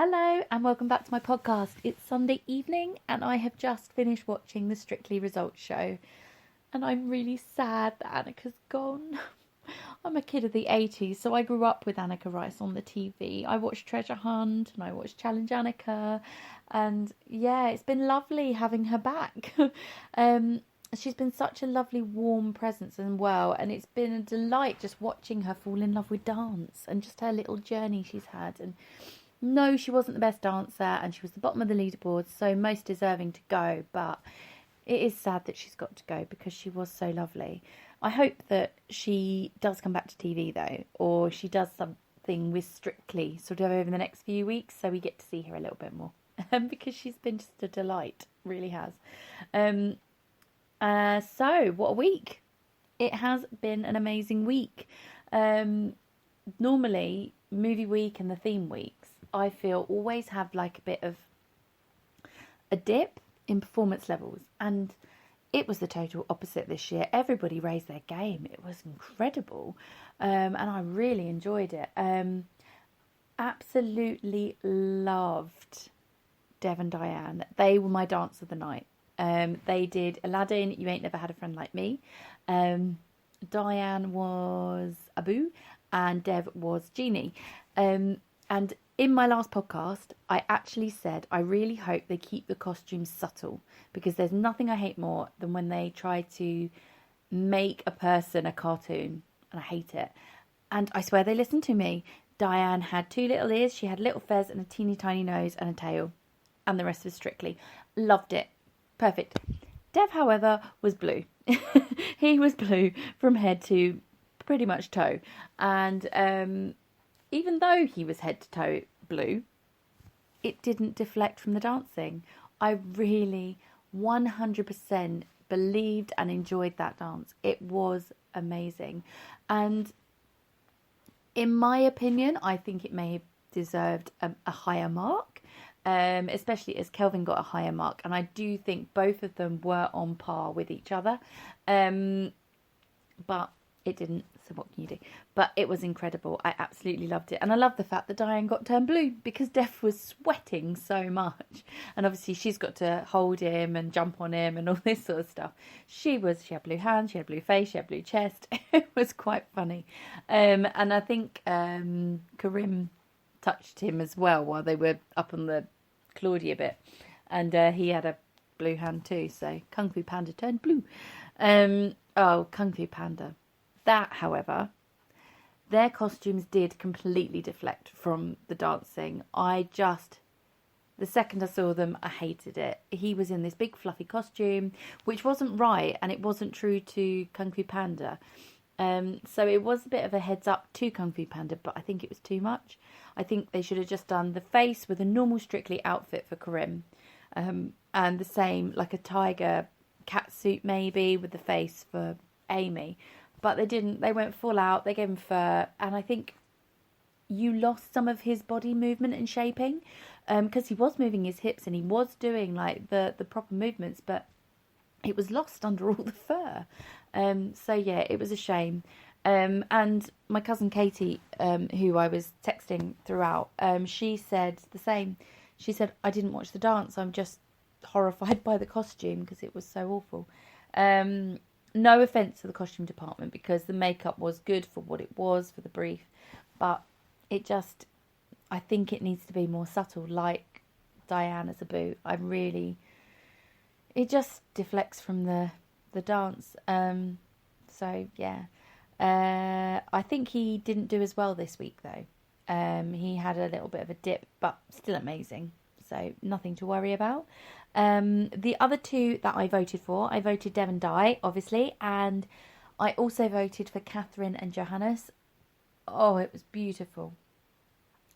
Hello and welcome back to my podcast. It's Sunday evening and I have just finished watching the Strictly Results show and I'm really sad that Annika's gone. I'm a kid of the 80s, so I grew up with Annika Rice on the TV. I watched Treasure Hunt and I watched Challenge Annika, and yeah, it's been lovely having her back. She's been such a lovely warm presence and and it's been a delight just watching her fall in love with dance and just her little journey she's had. And no, she wasn't the best dancer and she was the bottom of the leaderboard, so most deserving to go, but it is sad that she's got to go because she was so lovely. I hope that she does come back to TV though, or she does something with Strictly sort of over the next few weeks so we get to see her a little bit more because she's been just a delight, really has. So what a week. It has been an amazing week. Normally movie week and the theme weeks I feel always have like a bit of a dip in performance levels, and it was the total opposite this year. Everybody raised their game. It was incredible, and I really enjoyed it. Absolutely loved Dev and Diane. They were my dance of the night. They did Aladdin, You Ain't Never Had a Friend Like Me. Diane was Abu and Dev was Genie. And in my last podcast, I actually said I really hope they keep the costumes subtle, because there's nothing I hate more than when they try to make a person a cartoon, and I hate it. And I swear they listened to me. Diane had 2 little ears, she had a little fez and a teeny tiny nose and a tail, and the rest was Strictly. Loved it. Perfect. Dev, however, was blue. He was blue from head to pretty much toe, and even though he was head to toe blue, it didn't deflect from the dancing. I really 100% believed and enjoyed that dance. It was amazing. And in my opinion, I think it may have deserved a higher mark, especially as Kelvin got a higher mark. And I do think both of them were on par with each other. But it didn't, so what can you do? But it was incredible. I absolutely loved it. And I love the fact that Diane got turned blue because Dev was sweating so much. And obviously she's got to hold him and jump on him and all this sort of stuff. She had blue hands, she had blue face, she had blue chest. It was quite funny. And I think Karim touched him as well while they were up on the Claudia bit. And he had a blue hand too. So Kung Fu Panda turned blue. Kung Fu Panda. That, however, their costumes did completely deflect from the dancing. The second I saw them, I hated it. He was in this big fluffy costume, which wasn't right, and it wasn't true to Kung Fu Panda. So it was a bit of a heads up to Kung Fu Panda, but I think it was too much. I think they should have just done the face with a normal Strictly outfit for Karim, and the same, like a tiger cat suit maybe, with the face for Amy. But they didn't. They went full out. They gave him fur. And I think you lost some of his body movement and shaping, because he was moving his hips and he was doing like the proper movements, but it was lost under all the fur. So yeah, it was a shame. And my cousin Katie, who I was texting throughout, she said the same. She said, I didn't watch the dance. I'm just horrified by the costume because it was so awful. No offence to the costume department, because the makeup was good for what it was, for the brief, but I think it needs to be more subtle, like Diane as a boo. It just deflects from the dance. So yeah, I think he didn't do as well this week though. He had a little bit of a dip, but still amazing. So nothing to worry about. The other 2 that I voted for, I voted Dev and Di, obviously, and I also voted for Catherine and Johannes. Oh, it was beautiful.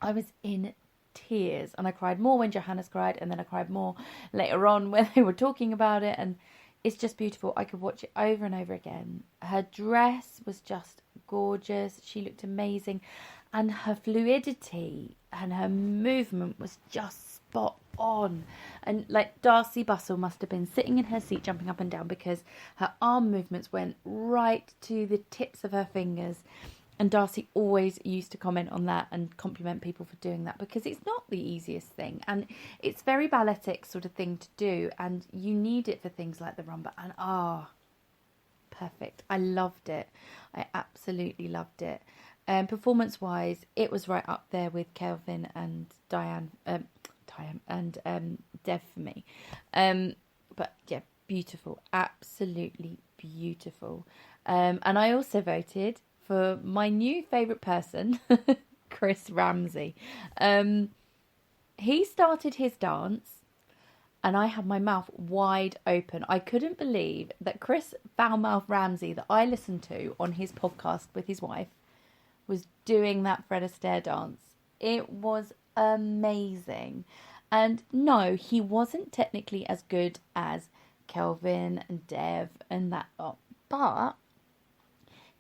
I was in tears, and I cried more when Johannes cried, and then I cried more later on when they were talking about it, and it's just beautiful. I could watch it over and over again. Her dress was just gorgeous. She looked amazing, and her fluidity and her movement was just spot on. And like Darcy Bustle must have been sitting in her seat jumping up and down, because her arm movements went right to the tips of her fingers. And Darcy always used to comment on that and compliment people for doing that, because it's not the easiest thing, and it's very balletic sort of thing to do, and you need it for things like the rumba. And perfect. I loved it. I absolutely loved it. Performance wise, it was right up there with Kelvin and Diane and Dev for me. But yeah, beautiful, absolutely beautiful. And I also voted for my new favourite person, Chris Ramsey. He started his dance and I had my mouth wide open. I couldn't believe that Chris Foulmouth Ramsey, that I listened to on his podcast with his wife, was doing that Fred Astaire dance. It was amazing. And no, he wasn't technically as good as Kelvin and Dev and that lot, but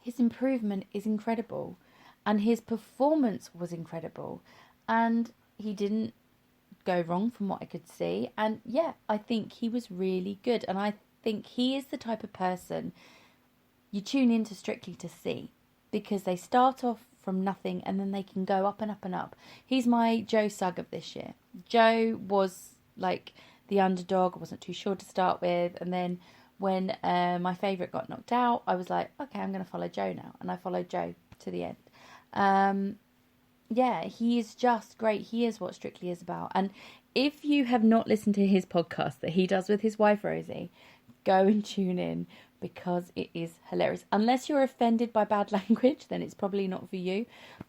his improvement is incredible, and his performance was incredible, and he didn't go wrong from what I could see. And yeah, I think he was really good, and I think he is the type of person you tune into Strictly to see, because they start off from nothing and then they can go up and up and up. He's my Joe Sugg of this year. Joe was like the underdog. I wasn't too sure to start with, and then when my favourite got knocked out, I was like, okay, I'm going to follow Joe now. And I followed Joe to the end. Yeah, he is just great. He is what Strictly is about. And if you have not listened to his podcast that he does with his wife, Rosie, go and tune in, because it is hilarious. Unless you're offended by bad language, then it's probably not for you.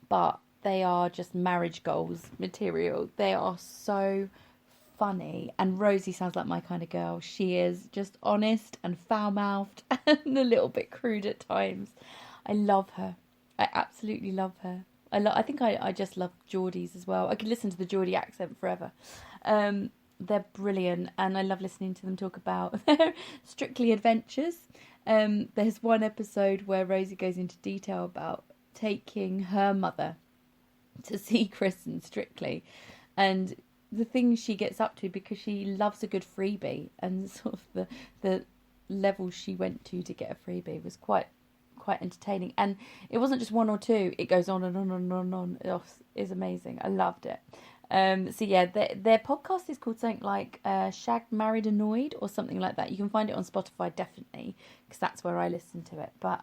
But they are just marriage goals material. They are so funny, and Rosie sounds like my kind of girl. She is just honest and foul-mouthed and a little bit crude at times. I love her. I absolutely love her. I think I just love Geordie's as well. I could listen to the Geordie accent forever. They're brilliant, and I love listening to them talk about their Strictly adventures. There's one episode where Rosie goes into detail about taking her mother to see Chris and Strictly, and the things she gets up to, because she loves a good freebie, and sort of the level she went to get a freebie was quite entertaining. And it wasn't just one or two, it goes on and on and on and on. It is amazing. I loved it. So yeah, their podcast is called something like Shagged, Married, Annoyed, or something like that. You can find it on Spotify, definitely, because that's where I listen to it. But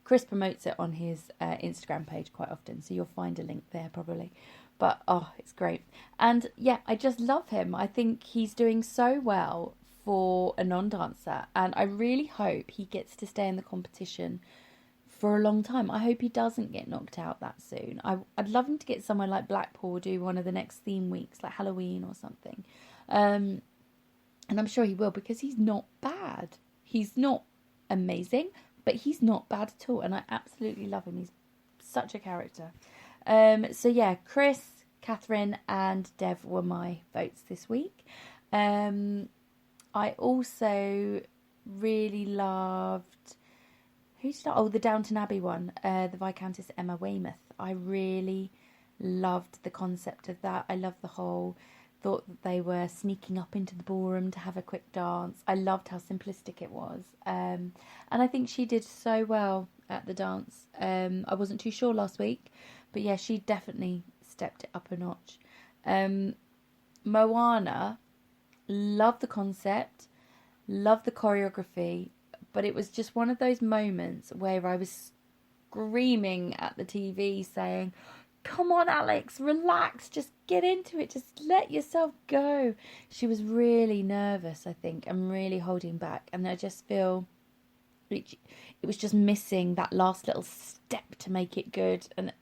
Chris promotes it on his Instagram page quite often, so you'll find a link there probably. But it's great. And yeah, I just love him. I think he's doing so well for a non-dancer, and I really hope he gets to stay in the competition for a long time. I hope he doesn't get knocked out that soon. I'd love him to get somewhere like Blackpool, do one of the next theme weeks, like Halloween or something. And I'm sure he will, because he's not bad. He's not amazing, but he's not bad at all, and I absolutely love him. He's such a character. So yeah, Chris, Catherine and Dev were my votes this week. I also really loved... the Downton Abbey one, the Viscountess Emma Weymouth. I really loved the concept of that. I loved the whole thought that they were sneaking up into the ballroom to have a quick dance. I loved how simplistic it was. And I think she did so well at the dance. I wasn't too sure last week, but yeah, she definitely stepped it up a notch. Moana, loved the concept, loved the choreography, but it was just one of those moments where I was screaming at the TV saying, come on, Alex, relax, just get into it, just let yourself go. She was really nervous, I think, and really holding back, and I just feel it was just missing that last little step to make it good. And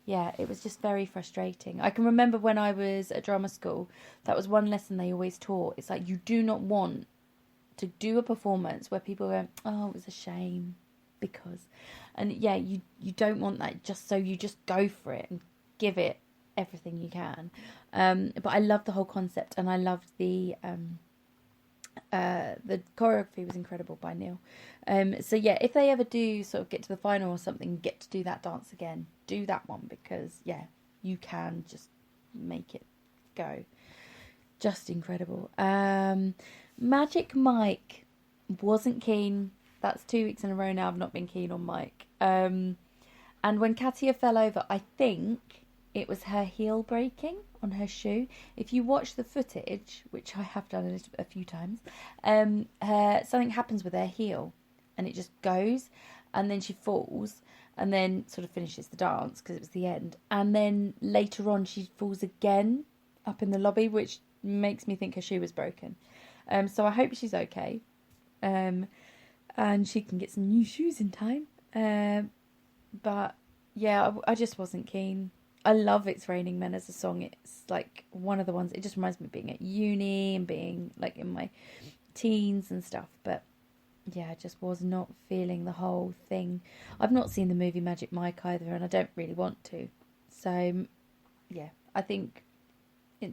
yeah, it was just very frustrating. I can remember when I was at drama school, that was one lesson they always taught. It's like, you do not want to do a performance where people go, oh, it was a shame, because... And yeah, you don't want that, just so you just go for it and give it everything you can. But I loved the whole concept, and I loved the choreography was incredible by Neil. So yeah, if they ever do sort of get to the final or something, get to do that dance again, do that one, because yeah, you can just make it go. Just incredible. Magic Mike wasn't keen. That's 2 weeks in a row now I've not been keen on Mike. And And when Katia fell over, I think it was her heel breaking on her shoe. If you watch the footage, which I have done a few times, something happens with her heel and it just goes, and then she falls and then sort of finishes the dance because it was the end. And then later on she falls again up in the lobby, which makes me think her shoe was broken. So I hope she's okay. And she can get some new shoes in time. But yeah, I just wasn't keen. I love It's Raining Men as a song. It's like one of the ones, it just reminds me of being at uni and being like in my teens and stuff. But yeah, I just was not feeling the whole thing. I've not seen the movie Magic Mike either, and I don't really want to. So yeah, I think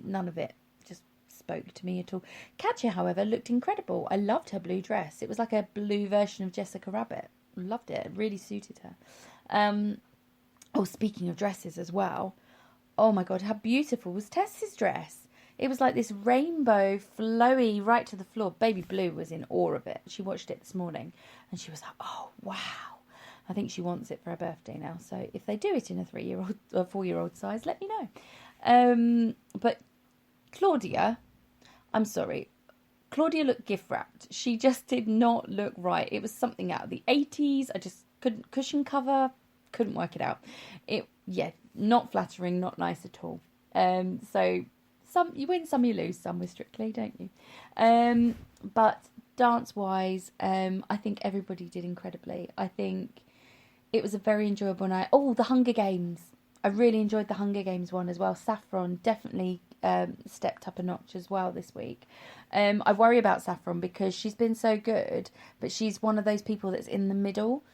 none of it just spoke to me at all. Katya, however, looked incredible. I loved her blue dress. It was like a blue version of Jessica Rabbit. Loved it. It really suited her. Speaking of dresses as well. Oh my God, how beautiful was Tess's dress? It was like this rainbow, flowy, right to the floor. Baby Blue was in awe of it. She watched it this morning and she was like, oh, wow. I think she wants it for her birthday now. So if they do it in a 3-year-old or 4-year-old size, let me know. But Claudia, I'm sorry. Claudia looked gift wrapped. She just did not look right. It was something out of the 80s. I just couldn't, cushion cover, couldn't work it out. Not flattering, not nice at all. So some you win, some you lose, some with Strictly, don't you? But dance-wise, I think everybody did incredibly. I think it was a very enjoyable night. Oh, the Hunger Games. I really enjoyed the Hunger Games one as well. Saffron definitely stepped up a notch as well this week. I worry about Saffron because she's been so good, but she's one of those people that's in the middle,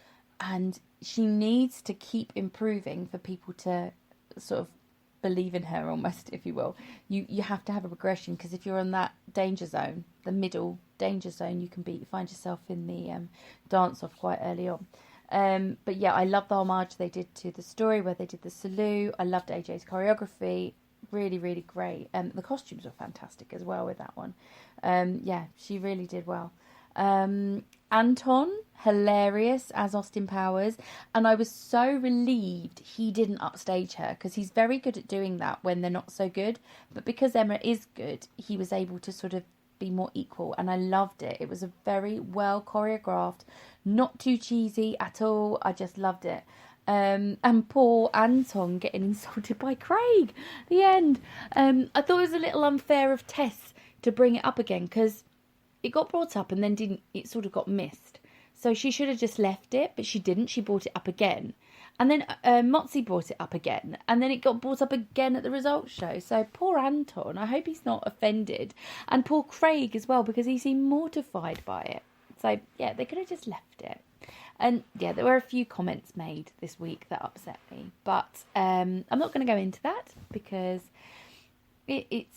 and she needs to keep improving for people to sort of believe in her almost, if you will. You have to have a progression, because if you're in that danger zone, the middle danger zone, you can find yourself in the dance-off quite early on. But yeah, I love the homage they did to the story where they did the salute. I loved AJ's choreography. Really, really great. The costumes were fantastic as well with that one. Yeah, she really did well. Anton, hilarious as Austin Powers. And I was so relieved he didn't upstage her, because he's very good at doing that when they're not so good. But because Emma is good, he was able to sort of be more equal, and I loved it. It was a very well choreographed, not too cheesy at all. I just loved it. And poor Anton getting insulted by Craig at the end. I thought it was a little unfair of Tess to bring it up again, because it got brought up and then it sort of got missed. So she should have just left it, but she didn't. She brought it up again. And then Motzi brought it up again. And then it got brought up again at the results show. So poor Anton, I hope he's not offended. And poor Craig as well, because he seemed mortified by it. So, yeah, they could have just left it. And, yeah, there were a few comments made this week that upset me. But I'm not going to go into that, because it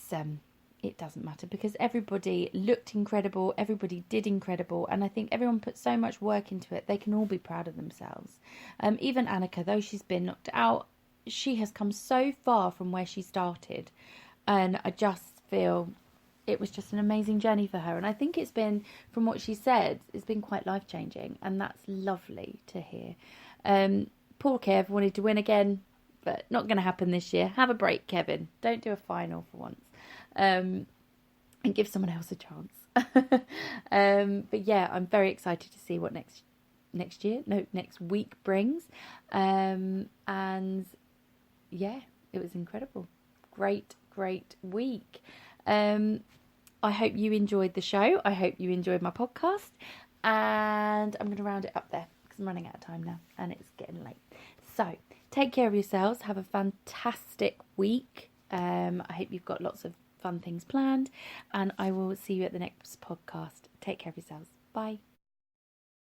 doesn't matter, because everybody looked incredible, everybody did incredible, and I think everyone put so much work into it, they can all be proud of themselves. Even Annika, though she's been knocked out, she has come so far from where she started, and I just feel it was just an amazing journey for her, and I think it's been, from what she said, it's been quite life-changing, and that's lovely to hear. Poor Kev wanted to win again, but not going to happen this year. Have a break, Kevin. Don't do a final for once. And give someone else a chance. But yeah, I'm very excited to see what next week brings. And yeah, it was incredible. Great week. I hope you enjoyed the show. I hope you enjoyed my podcast. And I'm going to round it up there, because I'm running out of time now and it's getting late. So take care of yourselves. Have a fantastic week. I hope you've got lots of fun things planned, and I will see you at the next podcast. Take care of yourselves. Bye.